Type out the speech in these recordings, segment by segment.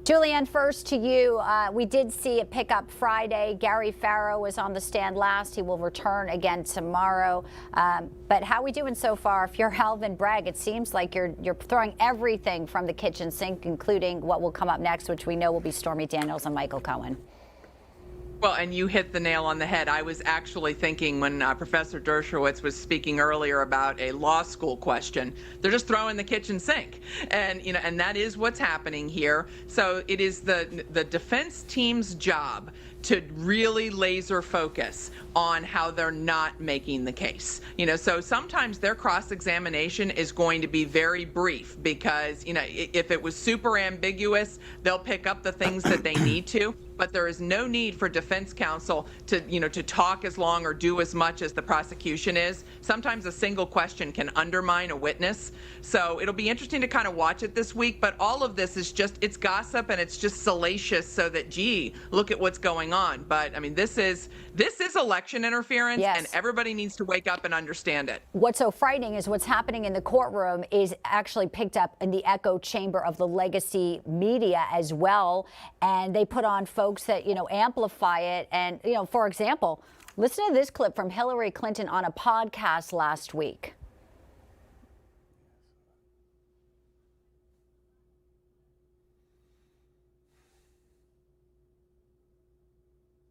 Jullianne, first to you. We did see it pick up Friday. Gary Farrow was on the stand last. He will return again tomorrow. But how are we doing so far? If you're Alvin Bragg, it seems like you're throwing everything from the kitchen sink, including what will come up next, which we know will be Stormy Daniels and Michael Cohen. Well, and you hit the nail on the head. I was actually thinking when Professor Dershowitz was speaking earlier about a law school question, they're just throwing the kitchen sink. And, and that is what's happening here. So it is the defense team's job to really laser focus on how they're not making the case. So sometimes their cross-examination is going to be very brief because, if it was super ambiguous, they'll pick up the things that they need to. But there is no need for defense counsel to talk as long or do as much as the prosecution is. Sometimes a single question can undermine a witness. So it'll be interesting to kind of watch it this week. But all of this is it's gossip and it's just salacious so that, gee, look at what's going on. But I mean, this is election interference, yes. And everybody needs to wake up and understand it. What's so frightening is what's happening in the courtroom is actually picked up in the echo chamber of the legacy media as well. And they put on folks that, amplify it. And, for example, listen to this clip from Hillary Clinton on a podcast last week.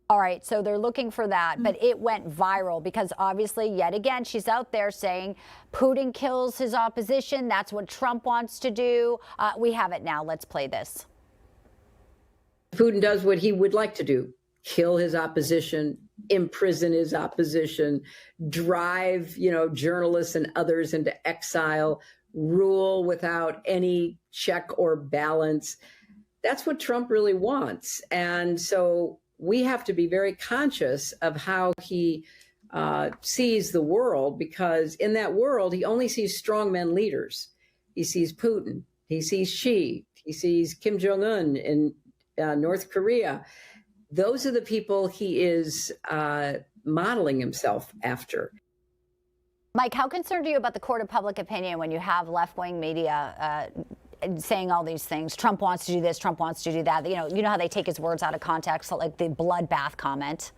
All right, so they're looking for that, but it went viral because obviously, yet again, she's out there saying Putin kills his opposition. That's what Trump wants to do. We have it now. Let's play this. Putin does what he would like to do: kill his opposition, imprison his opposition, drive, journalists and others into exile, rule without any check or balance. That's what Trump really wants. And so we have to be very conscious of how he sees the world, because in that world, he only sees strongmen leaders. He sees Putin, he sees Xi, he sees Kim Jong-un in North Korea. Those are the people he is modeling himself after. Mike, how concerned are you about the court of public opinion when you have left-wing media saying all these things? Trump wants to do this, Trump wants to do that. You know how they take his words out of context, like the bloodbath comment.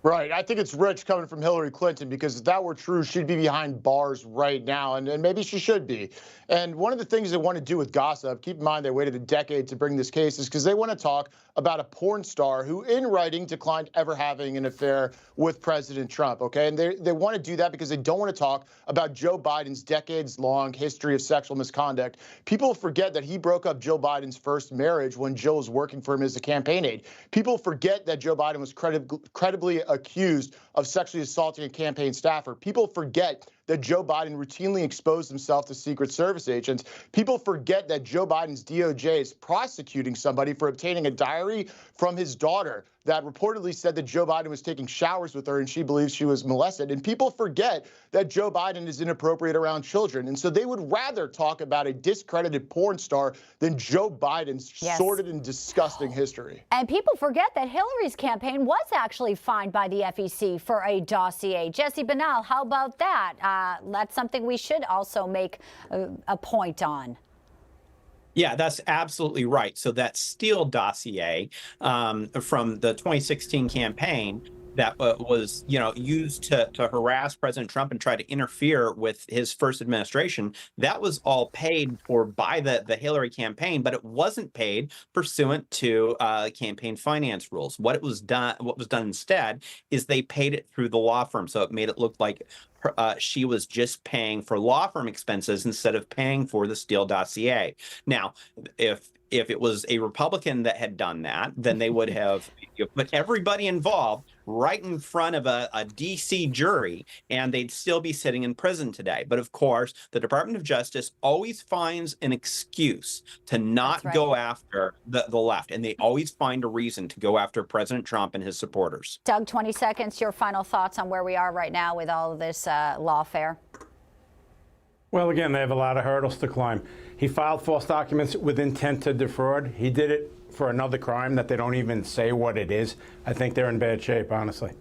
Right. I think it's rich coming from Hillary Clinton, because if that were true, she'd be behind bars right now, and maybe she should be. And one of the things they want to do with gossip, keep in mind they waited a decade to bring this case, is because they want to talk about a porn star who, in writing, declined ever having an affair with President Trump, okay? And they want to do that because they don't want to talk about Joe Biden's decades-long history of sexual misconduct. People forget that he broke up Joe Biden's first marriage when Jill was working for him as a campaign aide. People forget that Joe Biden was credibly accused of sexually assaulting a campaign staffer. People forget that Joe Biden routinely exposed himself to Secret Service agents. People forget that Joe Biden's DOJ is prosecuting somebody for obtaining a diary from his daughter that reportedly said that Joe Biden was taking showers with her and she believes she was molested. And people forget that Joe Biden is inappropriate around children. And so they would rather talk about a discredited porn star than Joe Biden's sordid and disgusting history. And people forget that Hillary's campaign was actually fined by the FEC for a dossier. Jesse Binnall, how about that? That's something we should also make a point on. Yeah, that's absolutely right. So that Steele dossier from the 2016 campaign that was, used to harass President Trump and try to interfere with his first administration, that was all paid for by the Hillary campaign, but it wasn't paid pursuant to campaign finance rules. What was done instead is they paid it through the law firm. So it made it look like she was just paying for law firm expenses instead of paying for the Steele dossier. Now, if it was a Republican that had done that, then they would have put everybody involved right in front of a D.C. jury, and they'd still be sitting in prison today. But of course, the Department of Justice always finds an excuse to not go after the left, and they always find a reason to go after President Trump and his supporters. Doug, 20 seconds, your final thoughts on where we are right now with all of this lawfare. Well, again, they have a lot of hurdles to climb. He filed false documents with intent to defraud. He did it for another crime that they don't even say what it is. I think they're in bad shape, honestly.